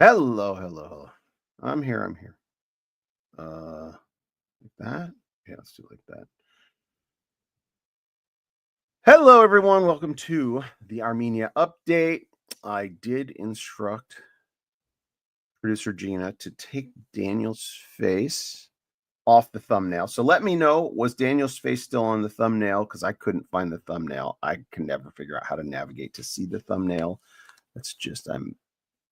Hello, hello, hello. I'm here. I'm here. Like that. Yeah, let's do it like that. Hello, everyone. Welcome to the Armenia update. I did instruct producer Gina to take Daniel's face off the thumbnail. So let me know, was Daniel's face still on the thumbnail? Because I couldn't find the thumbnail. I can never figure out how to navigate to see the thumbnail. That's just, I'm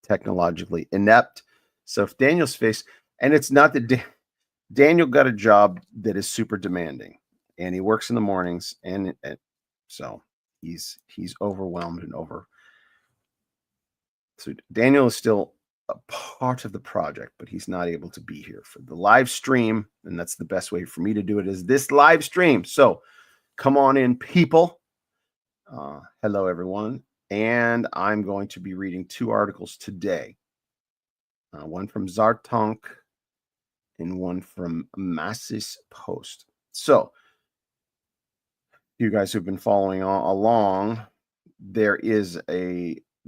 technologically inept. So if Daniel's face, and it's not that Daniel got a job that is super demanding, and he works in the mornings, and so he's overwhelmed and over. So Daniel is still a part of the project, but he's not able to be here for the live stream, and that's the best way for me to do it is this live stream. So come on in, people. Hello, everyone. And I'm going to be reading two articles today. One from Artsakh and one from Massis Post. So, you guys who've been following along, there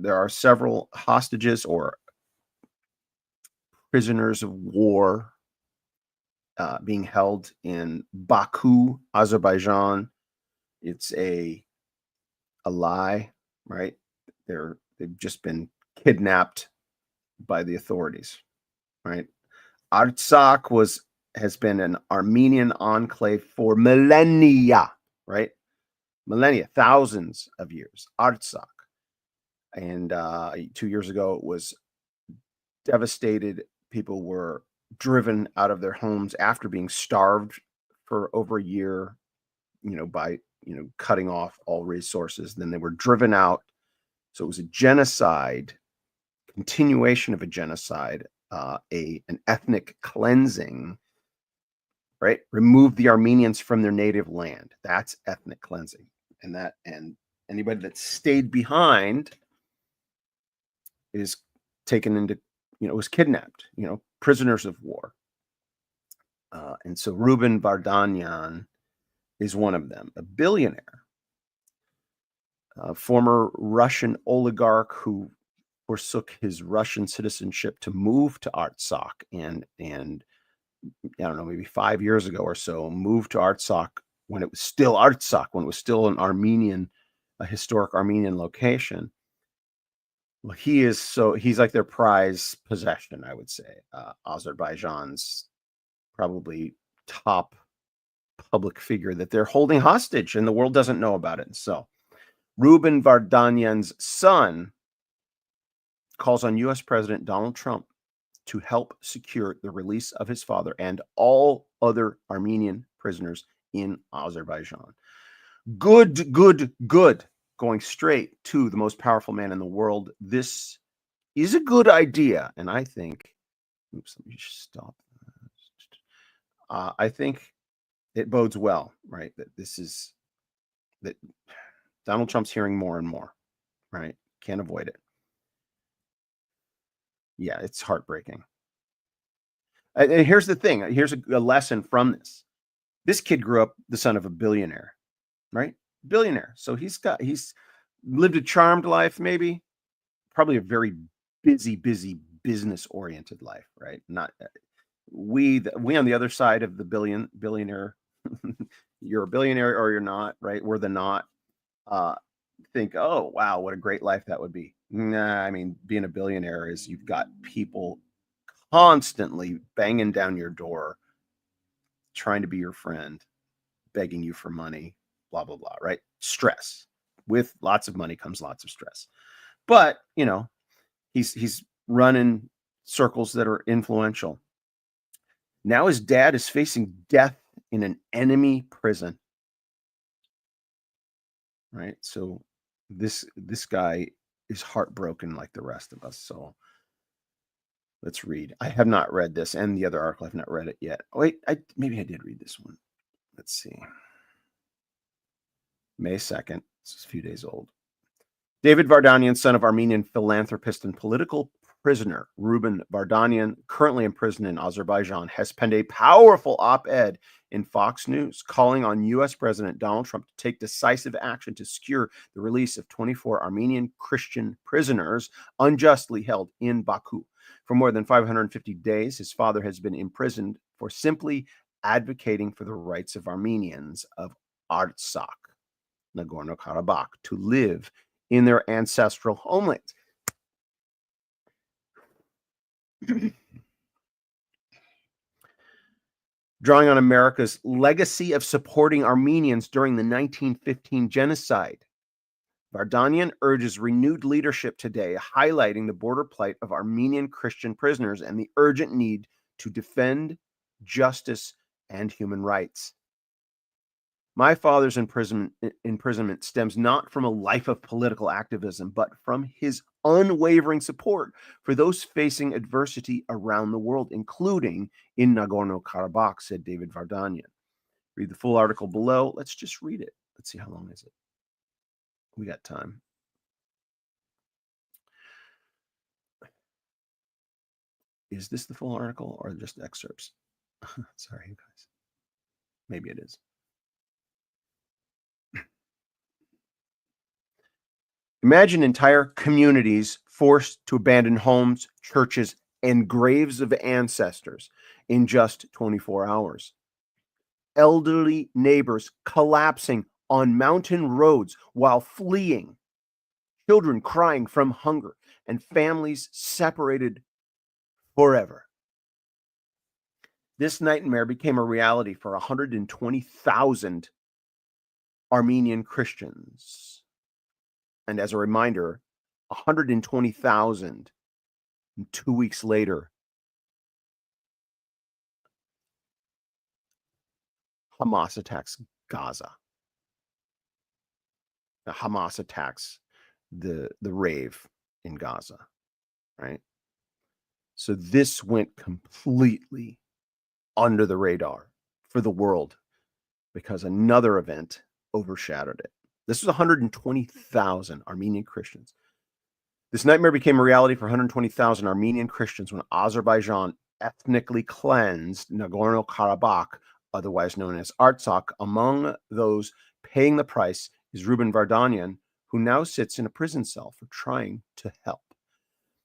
are several hostages or prisoners of war being held in Baku, Azerbaijan. It's a lie, right? They've just been kidnapped by the authorities, right? Artsakh has been an Armenian enclave for millennia, right? Millennia, thousands of years. Artsakh, and 2 years ago it was devastated. People were driven out of their homes after being starved for over a year, by cutting off all resources. Then they were driven out. So it was a genocide, continuation of a genocide, an ethnic cleansing, right? Remove the Armenians from their native land. That's ethnic cleansing. And anybody that stayed behind is taken into, was kidnapped, prisoners of war. And so Ruben Vardanyan is one of them, a billionaire, a former Russian oligarch who forsook his Russian citizenship to move to Artsakh, and I don't know, maybe 5 years ago or so, moved to Artsakh when it was still Artsakh, when it was still a historic Armenian location. Well, he's like their prize possession, I would say. Azerbaijan's probably top public figure that they're holding hostage, and the world doesn't know about it. So Ruben Vardanyan's son calls on U.S. President Donald Trump to help secure the release of his father and all other Armenian prisoners in Azerbaijan. Good. Going straight to the most powerful man in the world. This is a good idea. And I think, let me just stop. I think it bodes well, right? That Donald Trump's hearing more and more, right? Can't avoid it. Yeah, it's heartbreaking. And here's the thing. Here's a lesson from this. This kid grew up the son of a billionaire, right? Billionaire. So he's lived a charmed life, maybe, probably a very busy business-oriented life, right? Not we on the other side of the billionaire. You're a billionaire or you're not, right? We're the not. Think, oh wow, what a great life that would be. Nah, I mean, being a billionaire is you've got people constantly banging down your door, trying to be your friend, begging you for money, blah blah blah, right? Stress. With lots of money comes lots of stress. But he's running circles that are influential. Now his dad is facing death in an enemy prison, right? So this guy is heartbroken like the rest of us. So let's read. I have not read this, and the other article, I've not read it yet. Oh, wait, maybe I did read this one. Let's see. May 2nd. It's a few days old. David Vardanyan, son of Armenian philanthropist and political prisoner, Ruben Vardanyan, currently imprisoned in Azerbaijan, has penned a powerful op-ed in Fox News calling on U.S. President Donald Trump to take decisive action to secure the release of 24 Armenian Christian prisoners unjustly held in Baku. For more than 550 days, his father has been imprisoned for simply advocating for the rights of Armenians of Artsakh, Nagorno-Karabakh, to live in their ancestral homelands. Drawing on America's legacy of supporting Armenians during the 1915 genocide, Vardanyan urges renewed leadership today, highlighting the border plight of Armenian Christian prisoners and the urgent need to defend justice and human rights. My father's imprisonment stems not from a life of political activism, but from his unwavering support for those facing adversity around the world, including in Nagorno-Karabakh, said David Vardanyan. Read the full article below. Let's just read it. Let's see, how long is it? We got time. Is this the full article or just excerpts? Sorry, you guys. Maybe it is. Imagine entire communities forced to abandon homes, churches, and graves of ancestors in just 24 hours. Elderly neighbors collapsing on mountain roads while fleeing, children crying from hunger, and families separated forever. This nightmare became a reality for 120,000 Armenian Christians. And as a reminder, 120,000, 2 weeks later, Hamas attacks Gaza. Now, Hamas attacks the rave in Gaza, right? So this went completely under the radar for the world because another event overshadowed it. This was 120,000 Armenian Christians. This nightmare became a reality for 120,000 Armenian Christians when Azerbaijan ethnically cleansed Nagorno-Karabakh, otherwise known as Artsakh. Among those paying the price is Ruben Vardanyan, who now sits in a prison cell for trying to help.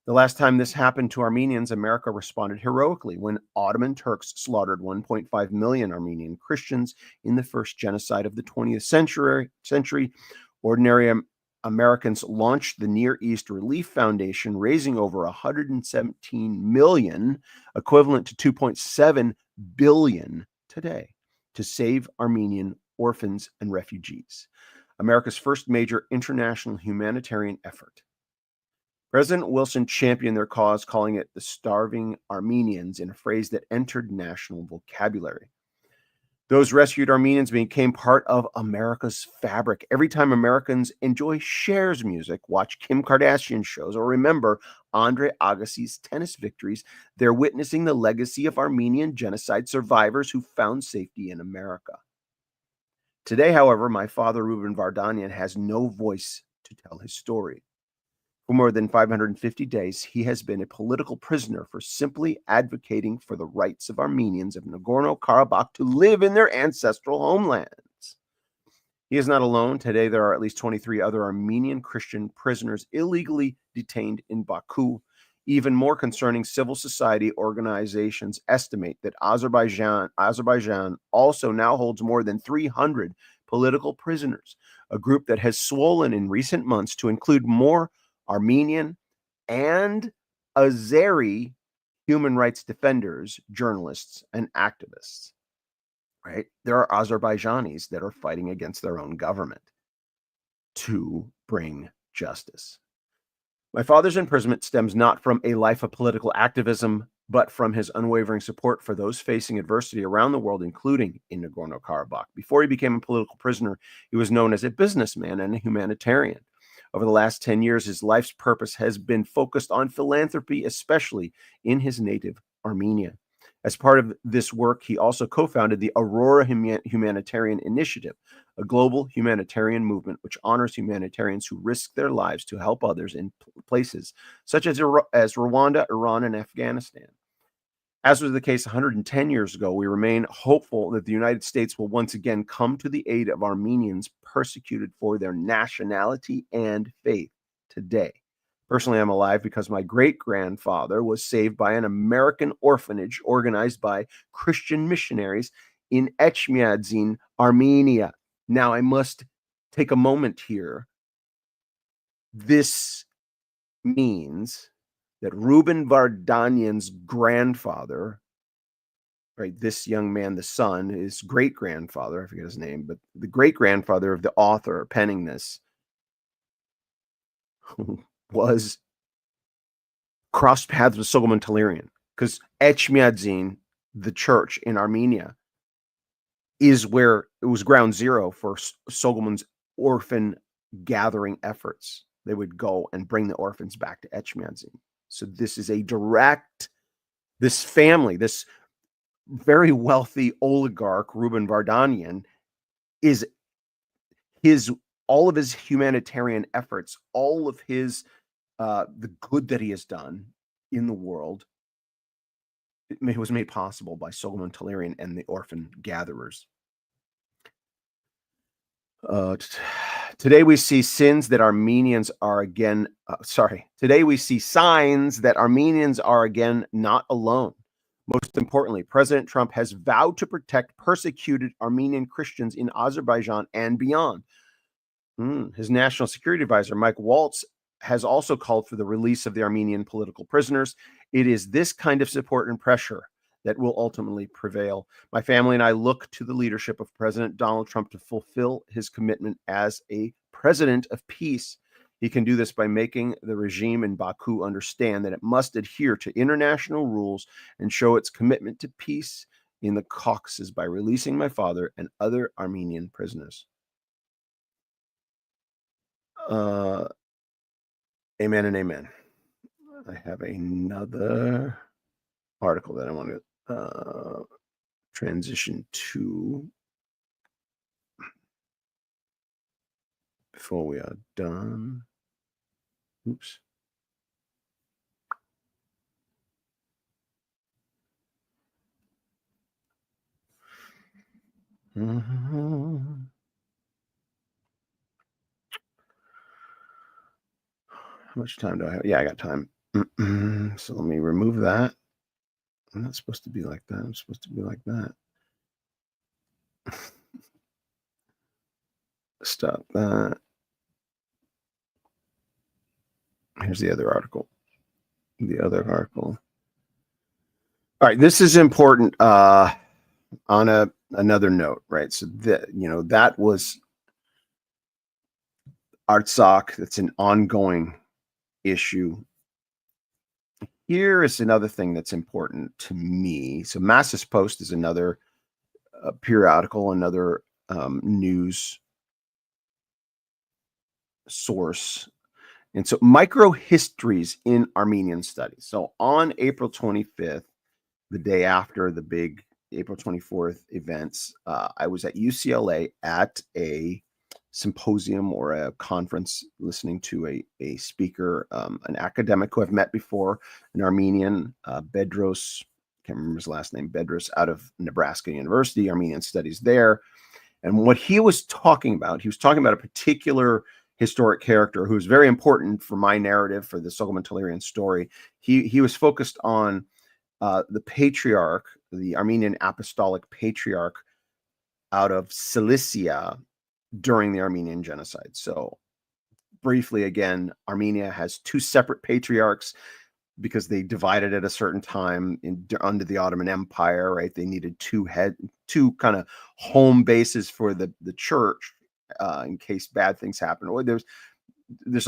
The last time this happened to Armenians, America responded heroically when Ottoman Turks slaughtered 1.5 million Armenian Christians in the first genocide of the 20th century. Ordinary Americans launched the Near East Relief Foundation, raising over 117 million, equivalent to 2.7 billion today, to save Armenian orphans and refugees. America's first major international humanitarian effort. President Wilson championed their cause, calling it the starving Armenians, in a phrase that entered national vocabulary. Those rescued Armenians became part of America's fabric. Every time Americans enjoy Cher's music, watch Kim Kardashian shows, or remember Andre Agassi's tennis victories, they're witnessing the legacy of Armenian genocide survivors who found safety in America. Today, however, my father, Ruben Vardanyan, has no voice to tell his story. For more than 550 days, he has been a political prisoner for simply advocating for the rights of Armenians of Nagorno-Karabakh to live in their ancestral homelands. He is not alone. Today, there are at least 23 other Armenian Christian prisoners illegally detained in Baku. Even more concerning, civil society organizations estimate that Azerbaijan also now holds more than 300 political prisoners, a group that has swollen in recent months to include more Armenian and Azeri human rights defenders, journalists, and activists. Right? There are Azerbaijanis that are fighting against their own government to bring justice. My father's imprisonment stems not from a life of political activism, but from his unwavering support for those facing adversity around the world, including in Nagorno-Karabakh. Before he became a political prisoner, he was known as a businessman and a humanitarian. Over the last 10 years, his life's purpose has been focused on philanthropy, especially in his native Armenia. As part of this work, he also co-founded the Aurora Humanitarian Initiative, a global humanitarian movement which honors humanitarians who risk their lives to help others in places such as Rwanda, Iran, and Afghanistan. As was the case 110 years ago, we remain hopeful that the United States will once again come to the aid of Armenians persecuted for their nationality and faith today. Personally, I'm alive because my great-grandfather was saved by an American orphanage organized by Christian missionaries in Echmiadzin, Armenia. Now, I must take a moment here. This means that Reuben Vardanyan's grandfather, right, this young man, the son, his great-grandfather, I forget his name, but the great-grandfather of the author penning this, was crossed paths with Soghomon Tehlirian, because Echmiadzin, the church in Armenia, is where it was ground zero for Soghomon's orphan gathering efforts. They would go and bring the orphans back to Echmiadzin. So this is a direct, this family, this very wealthy oligarch, Reuben Vardanyan, is all of his humanitarian efforts, all of his the good that he has done in the world, it was made possible by Soghomon Tehlirian and the orphan gatherers. Today we see sins that Armenians are again, today we see signs that Armenians are again not alone. Most importantly, President Trump has vowed to protect persecuted Armenian Christians in Azerbaijan and beyond. His national security advisor, Mike Waltz, has also called for the release of the Armenian political prisoners. It is this kind of support and pressure that will ultimately prevail. My family and I look to the leadership of President Donald Trump to fulfill his commitment as a president of peace. He can do this by making the regime in Baku understand that it must adhere to international rules and show its commitment to peace in the Caucasus by releasing my father and other Armenian prisoners. Amen and amen. I have another article that I want to transition to before we are done. Oops. How much time do I have? Yeah, I got time. So let me remove that. I'm not supposed to be like that. I'm supposed to be like that. Stop that. Here's the other article. All right, this is important on another note, right? So that was Artsakh. That's an ongoing issue. Here is another thing that's important to me. So Masses Post is another periodical, another news source. And so microhistories in Armenian studies. So on April 25th, the day after the big April 24th events, I was at UCLA at a symposium or a conference listening to a speaker, an academic who I've met before, an Armenian, Bedros, can't remember his last name, Bedros, out of Nebraska University, Armenian studies there. And what he was talking about a particular historic character who's very important for my narrative, for the Soghomon Tehlirian story. He was focused on the patriarch, the Armenian apostolic patriarch out of Cilicia during the Armenian genocide. So briefly, again, Armenia has two separate patriarchs because they divided at a certain time under the Ottoman Empire, right? They needed two kind of home bases for the church in case bad things happen. Or there's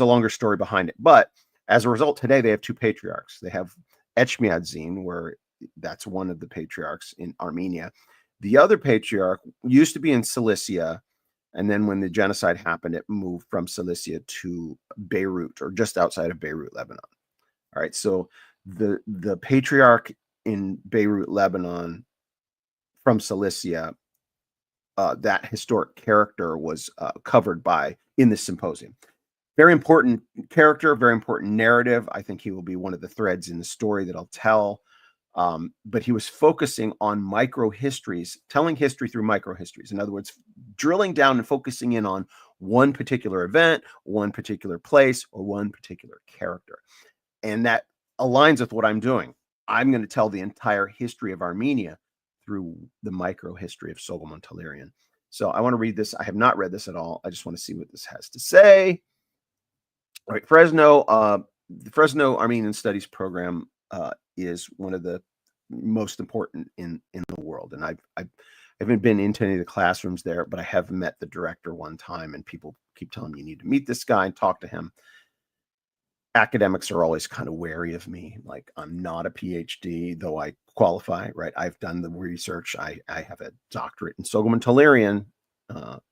a longer story behind it. But as a result, today they have two patriarchs. They have Echmiadzin, where that's one of the patriarchs in Armenia. The other patriarch used to be in Cilicia, and then when the genocide happened, it moved from Cilicia to Beirut, or just outside of Beirut, Lebanon. All right, so the patriarch in Beirut, Lebanon, from Cilicia, that historic character was covered in this symposium. Very important character, very important narrative. I think he will be one of the threads in the story that I'll tell. But he was focusing on micro histories, telling history through micro histories. In other words, drilling down and focusing in on one particular event, one particular place, or one particular character. And that aligns with what I'm doing. I'm going to tell the entire history of Armenia through the micro history of Soghomon Tehlirian. So I want to read this. I have not read this at all. I just want to see what this has to say. All right, the Fresno Armenian Studies program is one of the most important in the world, and I haven't been into any of the classrooms there, but I have met the director one time, and people keep telling me you need to meet this guy and talk to him. Academics are always kind of wary of me. Like, I'm not a PhD, though I qualify, right? I've done the research. I have a doctorate in Soghomon Tehlirian.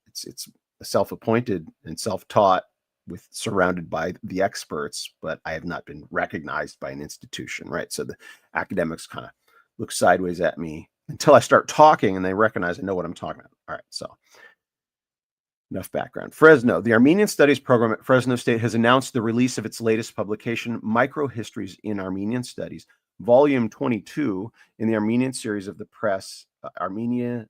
It's self-appointed and self-taught, surrounded by the experts, but I have not been recognized by an institution, right? So the academics kind of look sideways at me until I start talking and they recognize I know what I'm talking about. All right, so enough background. Fresno, the Armenian Studies program at Fresno State has announced the release of its latest publication, Microhistories in Armenian Studies, Volume 22 in the Armenian series of the press, Armenian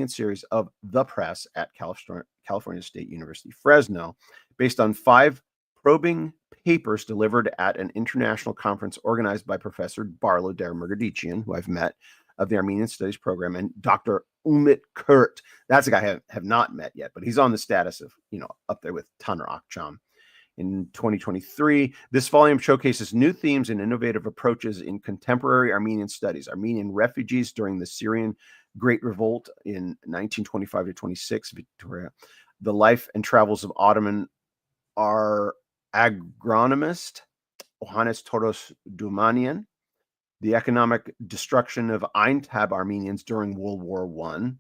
series of the press at California State University, Fresno, based on 5 probing papers delivered at an international conference organized by Professor Barlo Dermurgadichian, who I've met, of the Armenian Studies program, and Dr. Umit Kurt. That's a guy I have not met yet, but he's on the status of, up there with Taner Akçam. In 2023, this volume showcases new themes and innovative approaches in contemporary Armenian studies. Armenian refugees during the Syrian Great Revolt in 1925 to 26, Victoria. The life and travels of Ottoman agronomist Johannes Toros Dumanian. The economic destruction of Aintab Armenians during World War I.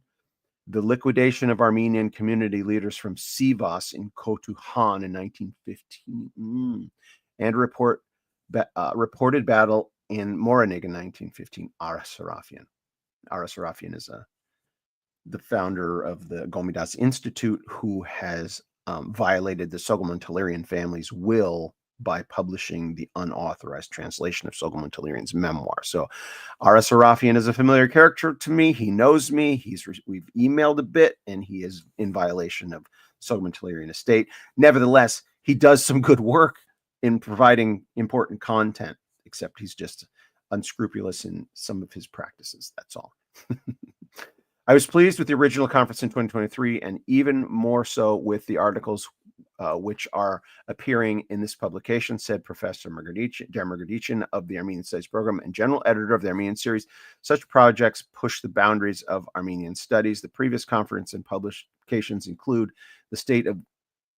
The liquidation of Armenian community leaders from Sivas in Kotu Han in 1915, and reported battle in Moranig in 1915. Aras Sarafian. Aras Sarafian is the founder of the Gomidas Institute, who has violated the Soghomon Tehlirian family's will by publishing the unauthorized translation of Soghomon Tehlirian's memoir. So Aras Sarafian is a familiar character to me. He knows me. We've emailed a bit, and he is in violation of Soghomon Tehlirian estate. Nevertheless, he does some good work in providing important content, except he's just unscrupulous in some of his practices. That's all. I was pleased with the original conference in 2023, and even more so with the articles which are appearing in this publication, said Professor Dermurgadichian of the Armenian Studies program and general editor of the Armenian series. Such projects push the boundaries of Armenian studies. The previous conference and publications include the state of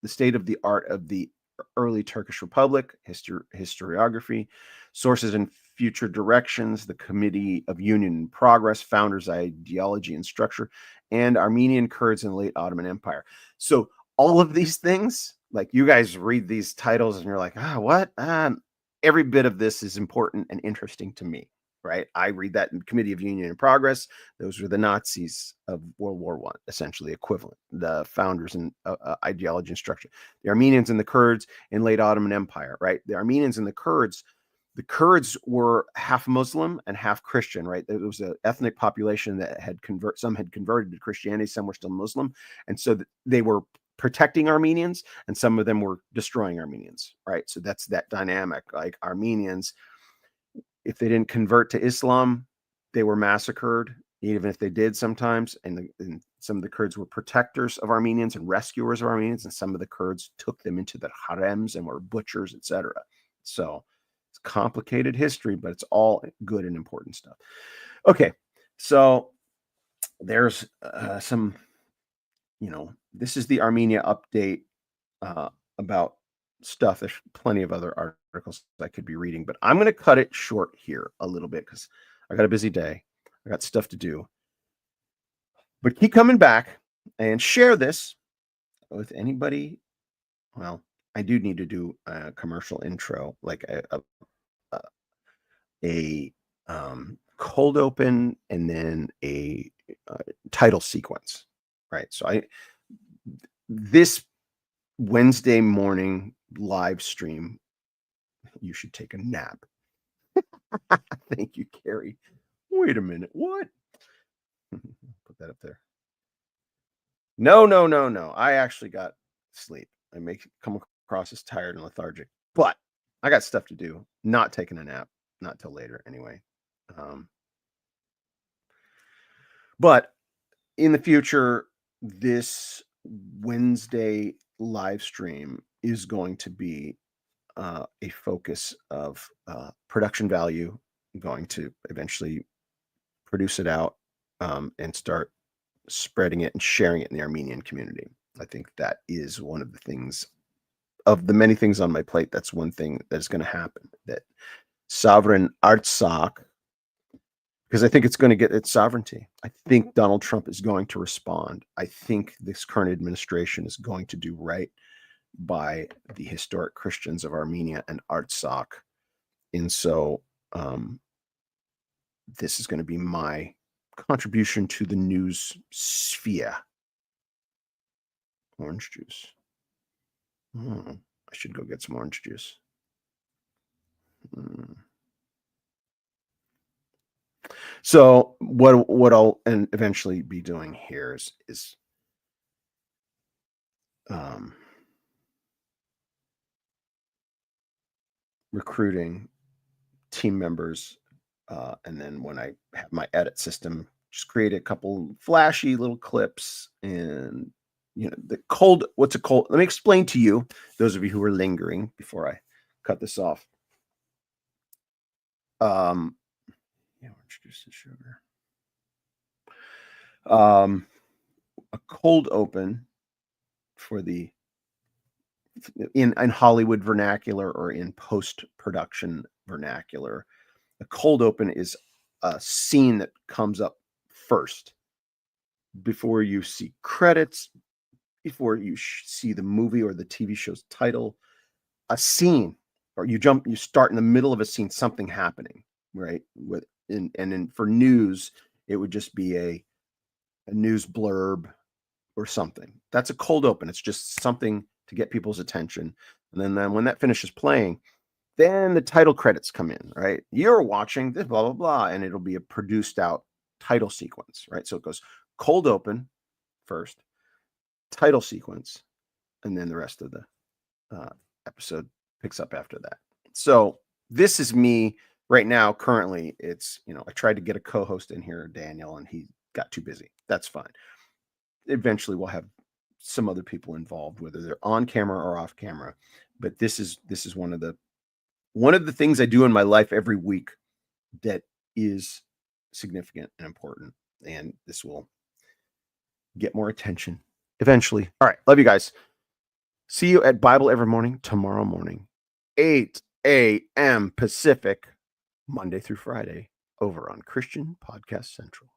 the art of the early Turkish Republic, historiography, sources and future directions, the Committee of Union and Progress, founders' ideology and structure, and Armenian Kurds in the late Ottoman Empire. So all of these things, like, you guys read these titles and you're like, what? Every bit of this is important and interesting to me, right? I read that in Committee of Union and Progress. Those were the Nazis of World War I, essentially equivalent, the founders and ideology and structure. The Armenians and the Kurds in late Ottoman Empire, right? The Armenians and the Kurds were half Muslim and half Christian, right? There was an ethnic population that some had converted to Christianity, some were still Muslim. And so they were protecting Armenians, and some of them were destroying Armenians, right? So that's that dynamic. Like, Armenians, if they didn't convert to Islam, they were massacred, even if they did sometimes. And some of the Kurds were protectors of Armenians and rescuers of Armenians, and some of the Kurds took them into the harems and were butchers, etc. So it's complicated history, but it's all good and important stuff. Okay, so there's some, this is the Armenia update about stuff. There's plenty of other articles I could be reading, but I'm going to cut it short here a little bit because I got a busy day. I got stuff to do. But keep coming back and share this with anybody. Well, I do need to do a commercial intro, like a cold open and then a title sequence, right? So this Wednesday morning live stream, you should take a nap. Thank you, Carrie. Wait a minute. What? Put that up there. No, no, no, no. I actually got sleep. I may come across as tired and lethargic, but I got stuff to do. Not taking a nap, not till later anyway. Um, but in the future, this Wednesday live stream is going to be a focus of production value. I'm going to eventually produce it out and start spreading it and sharing it in the Armenian community. I think that is one of the things, of the many things on my plate, that's one thing that is going to happen. That sovereign Artsakh, because I think it's going to get its sovereignty. I think Donald Trump is going to respond. I think this current administration is going to do right by the historic Christians of Armenia and Artsakh. And so this is going to be my contribution to the news sphere. Orange juice. I should go get some orange juice. So what I'll eventually be doing here is recruiting team members, and then when I have my edit system, just create a couple flashy little clips. And what's a cold? Let me explain to you, those of you who are lingering, before I cut this off. Orange juice and sugar. A cold open for the in Hollywood vernacular, or in post-production vernacular, a cold open is a scene that comes up first before you see credits, before you see the movie or the TV show's title. A scene, or you start in the middle of a scene, something happening, right? And then for news, it would just be a news blurb or something. That's a cold open. It's just something to get people's attention. And then when that finishes playing, then the title credits come in, right? You're watching this, blah, blah, blah, and it'll be a produced out title sequence, right? So it goes cold open first, title sequence, and then the rest of the episode picks up after that. So this is me right now. Currently, it's, I tried to get a co-host in here, Daniel, and he got too busy. That's fine. Eventually we'll have some other people involved, whether they're on camera or off camera. But this is one of the things I do in my life every week that is significant and important, and this will get more attention eventually. All right, love you guys. See you at Bible Every Morning tomorrow morning, 8 a.m. Pacific, Monday through Friday, over on Christian Podcast Central.